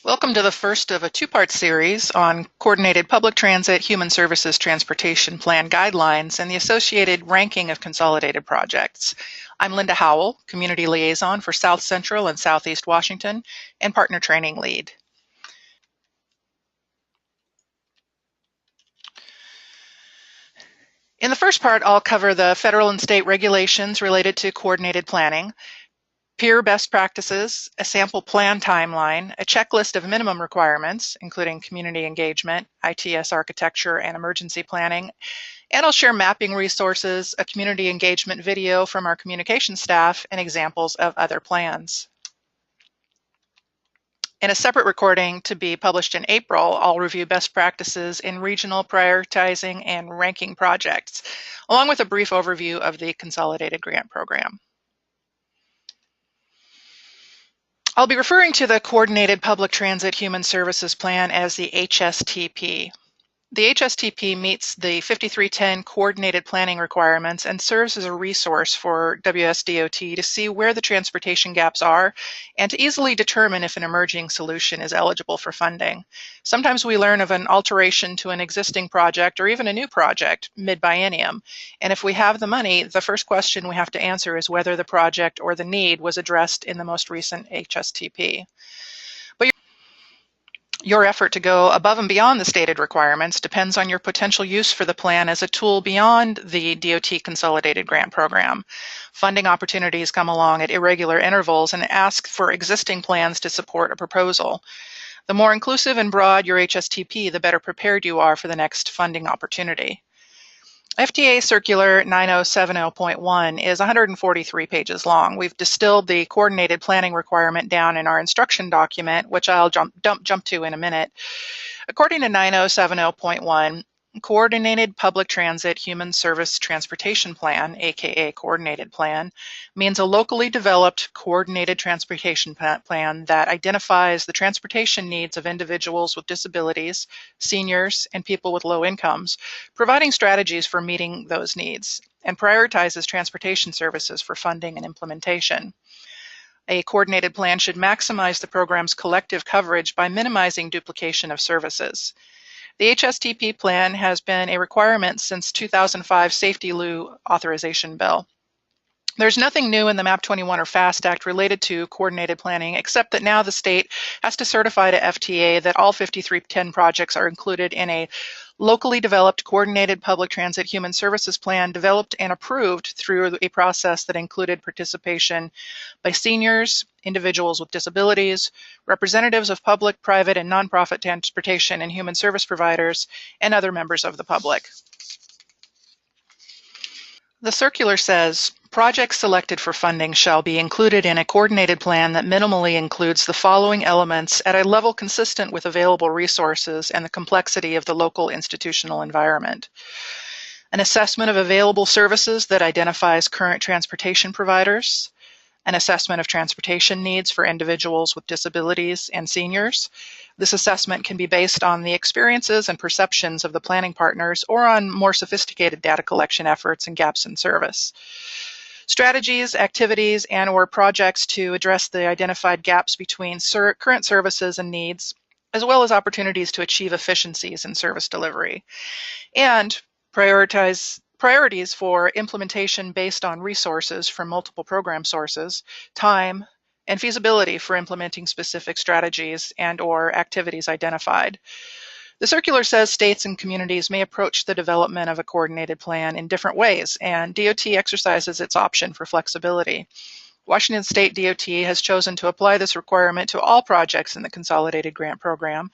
Welcome to the first of a two-part series on Coordinated Public Transit Human Services Transportation Plan Guidelines and the associated ranking of consolidated projects. I'm Linda Howell, Community Liaison for South Central and Southeast Washington and Partner Training Lead. In the first part, I'll cover the federal and state regulations related to coordinated planning, peer best practices, a sample plan timeline, a checklist of minimum requirements, including community engagement, ITS architecture, and emergency planning, and I'll share mapping resources, a community engagement video from our communication staff, and examples of other plans. In a separate recording to be published in April, I'll review best practices in regional prioritizing and ranking projects, along with a brief overview of the Consolidated Grant Program. I'll be referring to the Coordinated Public Transit Human Services Plan as the HSTP. The HSTP meets the 5310 coordinated planning requirements and serves as a resource for WSDOT to see where the transportation gaps are and to easily determine if an emerging solution is eligible for funding. Sometimes we learn of an alteration to an existing project or even a new project mid-biennium, and if we have the money, the first question we have to answer is whether the project or the need was addressed in the most recent HSTP. Your effort to go above and beyond the stated requirements depends on your potential use for the plan as a tool beyond the DOT Consolidated Grant Program. Funding opportunities come along at irregular intervals and ask for existing plans to support a proposal. The more inclusive and broad your HSTP, the better prepared you are for the next funding opportunity. FTA Circular 9070.1 is 143 pages long. We've distilled the coordinated planning requirement down in our instruction document, which I'll jump to in a minute. According to 9070.1, Coordinated Public Transit Human Service Transportation Plan, aka Coordinated Plan, means a locally developed coordinated transportation plan that identifies the transportation needs of individuals with disabilities, seniors, and people with low incomes, providing strategies for meeting those needs, and prioritizes transportation services for funding and implementation. A coordinated plan should maximize the program's collective coverage by minimizing duplication of services. The HSTP plan has been a requirement since 2005 Safety Lieu authorization bill. There's nothing new in the MAP 21 or FAST Act related to coordinated planning, except that now the state has to certify to FTA that all 5310 projects are included in a locally developed coordinated public transit human services plan developed and approved through a process that included participation by seniors, individuals with disabilities, representatives of public, private, and nonprofit transportation and human service providers, and other members of the public. The circular says, projects selected for funding shall be included in a coordinated plan that minimally includes the following elements at a level consistent with available resources and the complexity of the local institutional environment. An assessment of available services that identifies current transportation providers, an assessment of transportation needs for individuals with disabilities and seniors. This assessment can be based on the experiences and perceptions of the planning partners or on more sophisticated data collection efforts and gaps in service. Strategies, activities, and/or projects to address the identified gaps between current services and needs, as well as opportunities to achieve efficiencies in service delivery. And priorities for implementation based on resources from multiple program sources, time, and feasibility for implementing specific strategies and/or activities identified. The circular says states and communities may approach the development of a coordinated plan in different ways, and DOT exercises its option for flexibility. Washington State DOT has chosen to apply this requirement to all projects in the Consolidated Grant Program,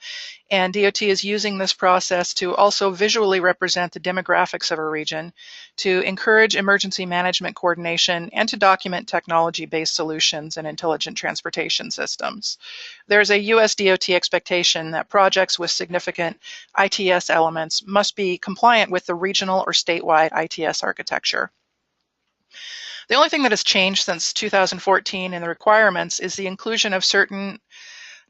and DOT is using this process to also visually represent the demographics of a region, to encourage emergency management coordination, and to document technology-based solutions and intelligent transportation systems. There's a US DOT expectation that projects with significant ITS elements must be compliant with the regional or statewide ITS architecture. The only thing that has changed since 2014 in the requirements is the inclusion of certain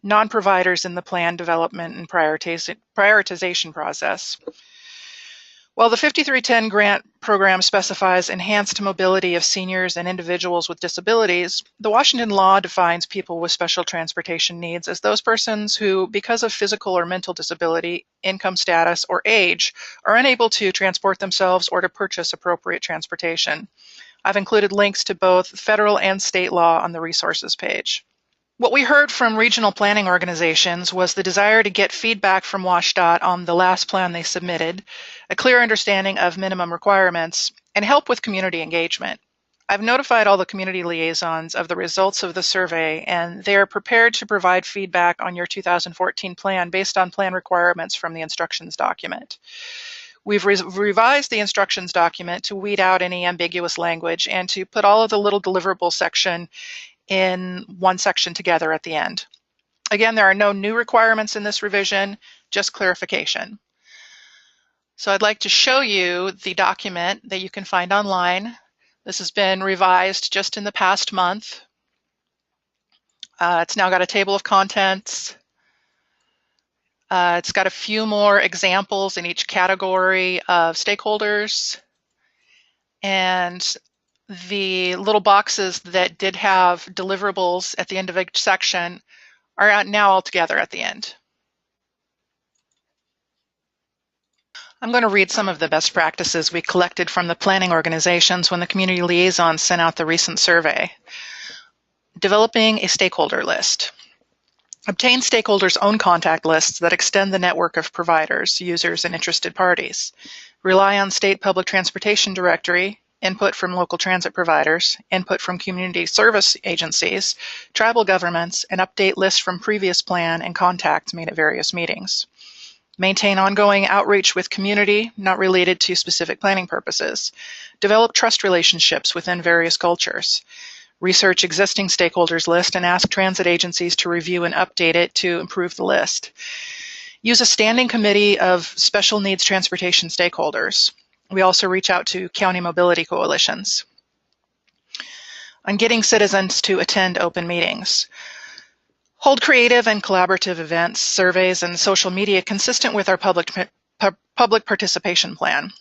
non-providers in the plan development and prioritization process. While the 5310 grant program specifies enhanced mobility of seniors and individuals with disabilities, the Washington law defines people with special transportation needs as those persons who, because of physical or mental disability, income status, or age, are unable to transport themselves or to purchase appropriate transportation. I've included links to both federal and state law on the resources page. What we heard from regional planning organizations was the desire to get feedback from WSDOT on the last plan they submitted, a clear understanding of minimum requirements, and help with community engagement. I've notified all the community liaisons of the results of the survey, and they are prepared to provide feedback on your 2014 plan based on plan requirements from the instructions document. We've revised the instructions document to weed out any ambiguous language and to put all of the little deliverable section in one section together at the end. Again, there are no new requirements in this revision, just clarification. So I'd like to show you the document that you can find online. This has been revised just in the past month. It's now got a table of contents. It's got a few more examples in each category of stakeholders. And the little boxes that did have deliverables at the end of each section are now all together at the end. I'm going to read some of the best practices we collected from the planning organizations when the community liaisons sent out the recent survey. Developing a stakeholder list. Obtain stakeholders' own contact lists that extend the network of providers, users, and interested parties. Rely on state public transportation directory, input from local transit providers, input from community service agencies, tribal governments, and update lists from previous plan and contacts made at various meetings. Maintain ongoing outreach with community, not related to specific planning purposes. Develop trust relationships within various cultures. Research existing stakeholders list and ask transit agencies to review and update it to improve the list. Use a standing committee of special needs transportation stakeholders. We also reach out to county mobility coalitions. On getting citizens to attend open meetings. Hold creative and collaborative events, surveys, and social media consistent with our public participation plan.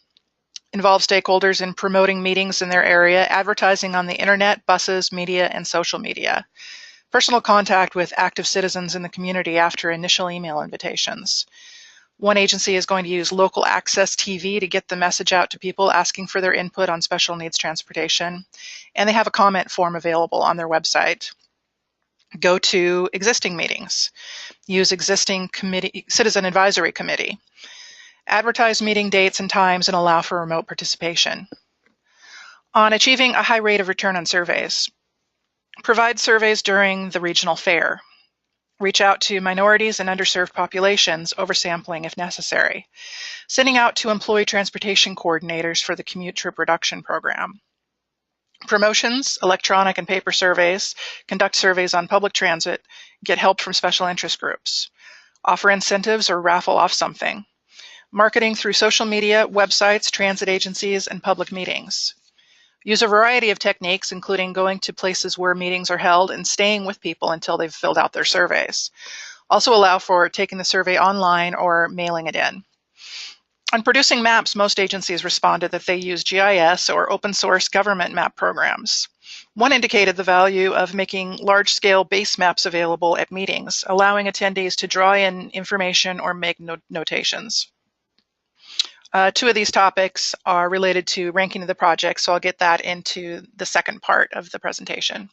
Involve stakeholders in promoting meetings in their area, advertising on the internet, buses, media, and social media. Personal contact with active citizens in the community after initial email invitations. One agency is going to use local access TV to get the message out to people asking for their input on special needs transportation, and they have a comment form available on their website. Go to existing meetings. Use existing citizen advisory committee. Advertise meeting dates and times and allow for remote participation. On achieving a high rate of return on surveys. Provide surveys during the regional fair. Reach out to minorities and underserved populations, oversampling if necessary. Sending out to employee transportation coordinators for the commute trip reduction program. Promotions, electronic and paper surveys, conduct surveys on public transit, get help from special interest groups. Offer incentives or raffle off something. Marketing through social media, websites, transit agencies, and public meetings. Use a variety of techniques, including going to places where meetings are held and staying with people until they've filled out their surveys. Also allow for taking the survey online or mailing it in. On producing maps, most agencies responded that they use GIS or open source government map programs. One indicated the value of making large-scale base maps available at meetings, allowing attendees to draw in information or make notations. Two of these topics are related to ranking of the project, so I'll get that into the second part of the presentation.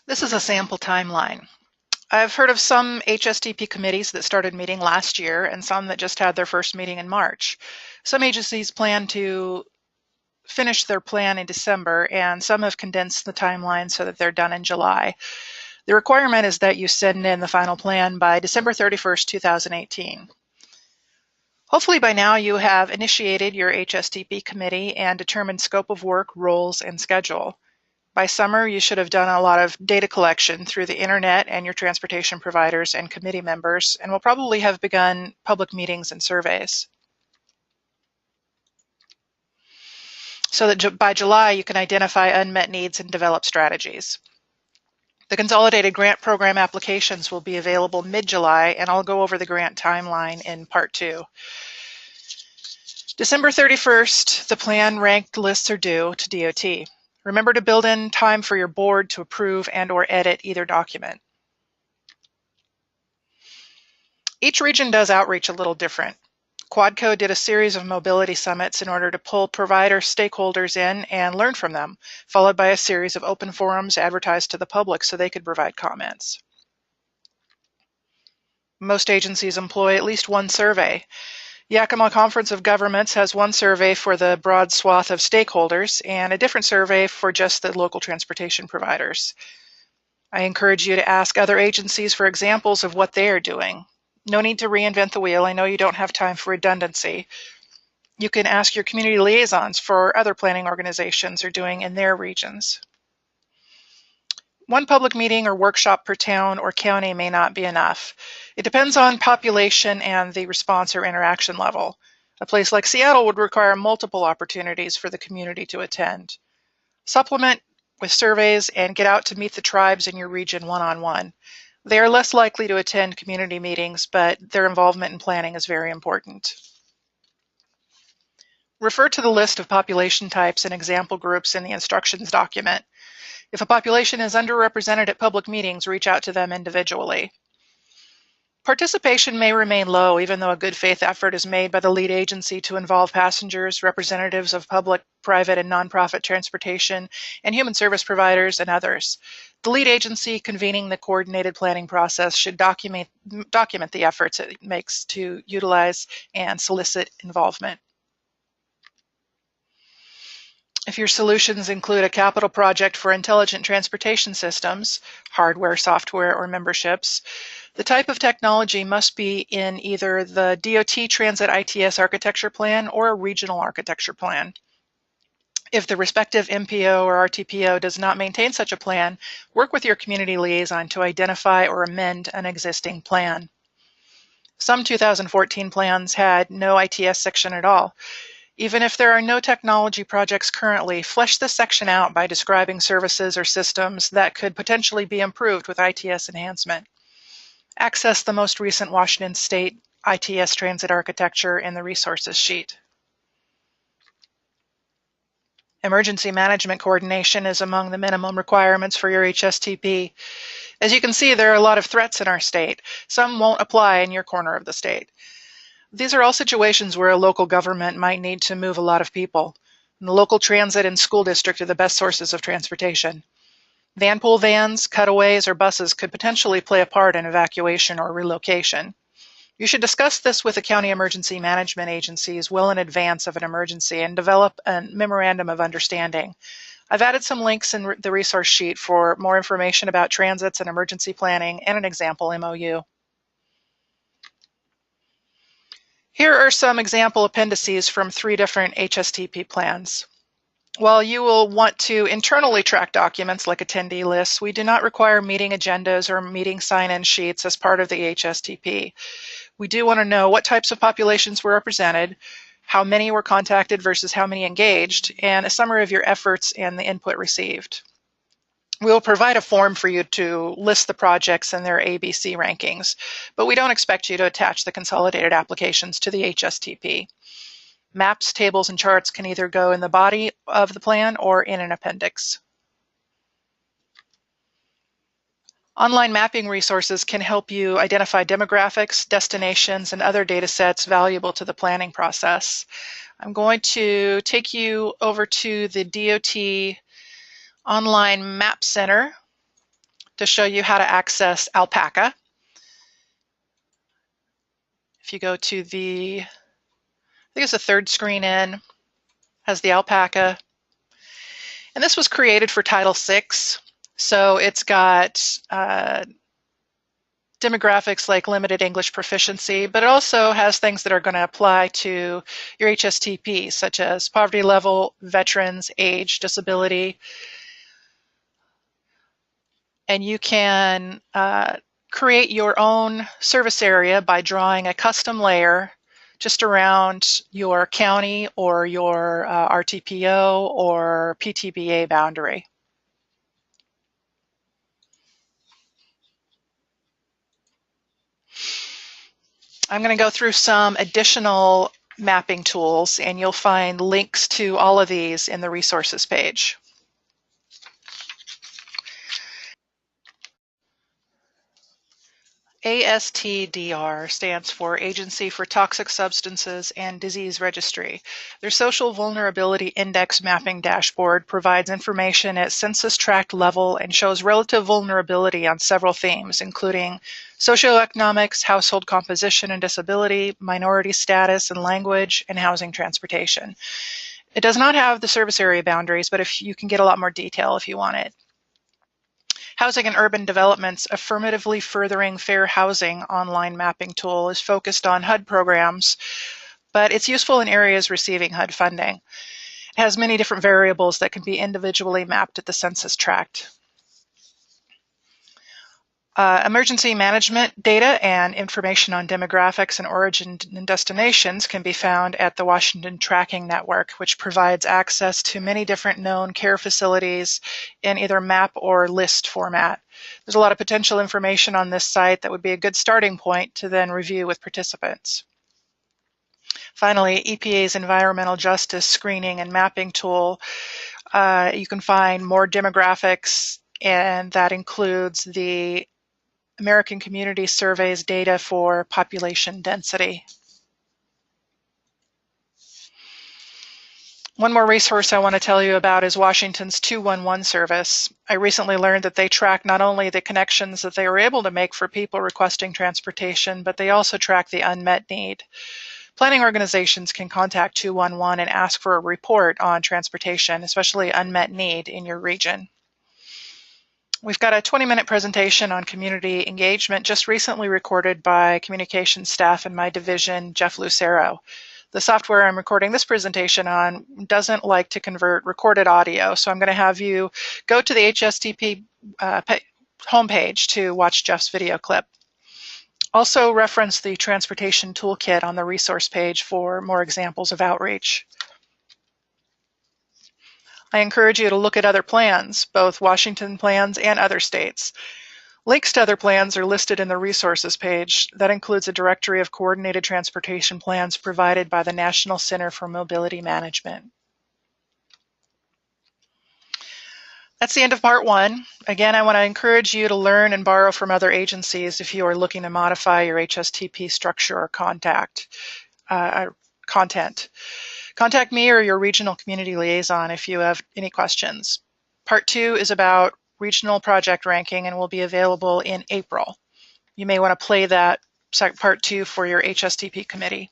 This is a sample timeline. I've heard of some HSTP committees that started meeting last year and some that just had their first meeting in March. Some agencies plan to finish their plan in December, and some have condensed the timeline so that they're done in July. The requirement is that you send in the final plan by December 31st, 2018. Hopefully by now you have initiated your HSTP committee and determined scope of work, roles, and schedule. By summer, you should have done a lot of data collection through the internet and your transportation providers and committee members, and will probably have begun public meetings and surveys. So that by July, you can identify unmet needs and develop strategies. The consolidated grant program applications will be available mid-July, and I'll go over the grant timeline in part 2. December 31st, the plan ranked lists are due to DOT. Remember to build in time for your board to approve and/or edit either document. Each region does outreach a little different. Quadco did a series of mobility summits in order to pull provider stakeholders in and learn from them, followed by a series of open forums advertised to the public so they could provide comments. Most agencies employ at least one survey. Yakima Conference of Governments has one survey for the broad swath of stakeholders and a different survey for just the local transportation providers. I encourage you to ask other agencies for examples of what they are doing. No need to reinvent the wheel. I know you don't have time for redundancy. You can ask your community liaisons for other planning organizations are doing in their regions. One public meeting or workshop per town or county may not be enough. It depends on population and the response or interaction level. A place like Seattle would require multiple opportunities for the community to attend. Supplement with surveys and get out to meet the tribes in your region one-on-one. They are less likely to attend community meetings, but their involvement in planning is very important. Refer to the list of population types and example groups in the instructions document. If a population is underrepresented at public meetings, reach out to them individually. Participation may remain low even though a good faith effort is made by the lead agency to involve passengers, representatives of public, private, and nonprofit transportation, and human service providers and others. The lead agency convening the coordinated planning process should document the efforts it makes to utilize and solicit involvement. If your solutions include a capital project for intelligent transportation systems, hardware, software, or memberships, the type of technology must be in either the DOT Transit ITS architecture plan or a regional architecture plan. If the respective MPO or RTPO does not maintain such a plan, work with your community liaison to identify or amend an existing plan. Some 2014 plans had no ITS section at all. Even if there are no technology projects currently, flesh this section out by describing services or systems that could potentially be improved with ITS enhancement. Access the most recent Washington State ITS transit architecture in the resources sheet. Emergency management coordination is among the minimum requirements for your HSTP. As you can see, there are a lot of threats in our state. Some won't apply in your corner of the state. These are all situations where a local government might need to move a lot of people. And the local transit and school district are the best sources of transportation. Vanpool vans, cutaways, or buses could potentially play a part in evacuation or relocation. You should discuss this with the county emergency management agencies well in advance of an emergency and develop a memorandum of understanding. I've added some links in the resource sheet for more information about transits and emergency planning and an example MOU. Here are some example appendices from 3 different HSTP plans. While you will want to internally track documents like attendee lists, we do not require meeting agendas or meeting sign-in sheets as part of the HSTP. We do want to know what types of populations were represented, how many were contacted versus how many engaged, and a summary of your efforts and the input received. We will provide a form for you to list the projects and their ABC rankings, but we don't expect you to attach the consolidated applications to the HSTP. Maps, tables, and charts can either go in the body of the plan or in an appendix. Online mapping resources can help you identify demographics, destinations, and other data sets valuable to the planning process. I'm going to take you over to the DOT Online Map Center to show you how to access Alpaca. If you go to the, I think it's the 3rd screen in, has the Alpaca. And this was created for Title VI. So it's got demographics like limited English proficiency, but it also has things that are going to apply to your HSTP, such as poverty level, veterans, age, disability. And you can create your own service area by drawing a custom layer just around your county or your RTPO or PTBA boundary. I'm going to go through some additional mapping tools, and you'll find links to all of these in the resources page. ASTDR stands for Agency for Toxic Substances and Disease Registry. Their Social Vulnerability Index Mapping Dashboard provides information at census tract level and shows relative vulnerability on several themes, including socioeconomics, household composition and disability, minority status and language, and housing transportation. It does not have the service area boundaries, but if you can get a lot more detail if you want it. Housing and Urban Development's Affirmatively Furthering Fair Housing online mapping tool is focused on HUD programs, but it's useful in areas receiving HUD funding. It has many different variables that can be individually mapped at the census tract. Emergency management data and information on demographics and origin and destinations can be found at the Washington Tracking Network, which provides access to many different known care facilities in either map or list format. There's a lot of potential information on this site that would be a good starting point to then review with participants. Finally, EPA's Environmental Justice Screening and Mapping tool. You can find more demographics, and that includes the American Community Survey's data for population density. One more resource I want to tell you about is Washington's 211 service. I recently learned that they track not only the connections that they were able to make for people requesting transportation, but they also track the unmet need. Planning organizations can contact 211 and ask for a report on transportation, especially unmet need in your region. We've got a 20-minute presentation on community engagement just recently recorded by communications staff in my division, Jeff Lucero. The software I'm recording this presentation on doesn't like to convert recorded audio, so I'm going to have you go to the HSTP homepage to watch Jeff's video clip. Also reference the transportation toolkit on the resource page for more examples of outreach. I encourage you to look at other plans, both Washington plans and other states. Links to other plans are listed in the resources page. That includes a directory of coordinated transportation plans provided by the National Center for Mobility Management. That's the end of part one. Again, I want to encourage you to learn and borrow from other agencies if you are looking to modify your HSTP structure or content. Contact me or your regional community liaison if you have any questions. Part two is about regional project ranking and will be available in April. You may want to play that part two for your HSTP committee.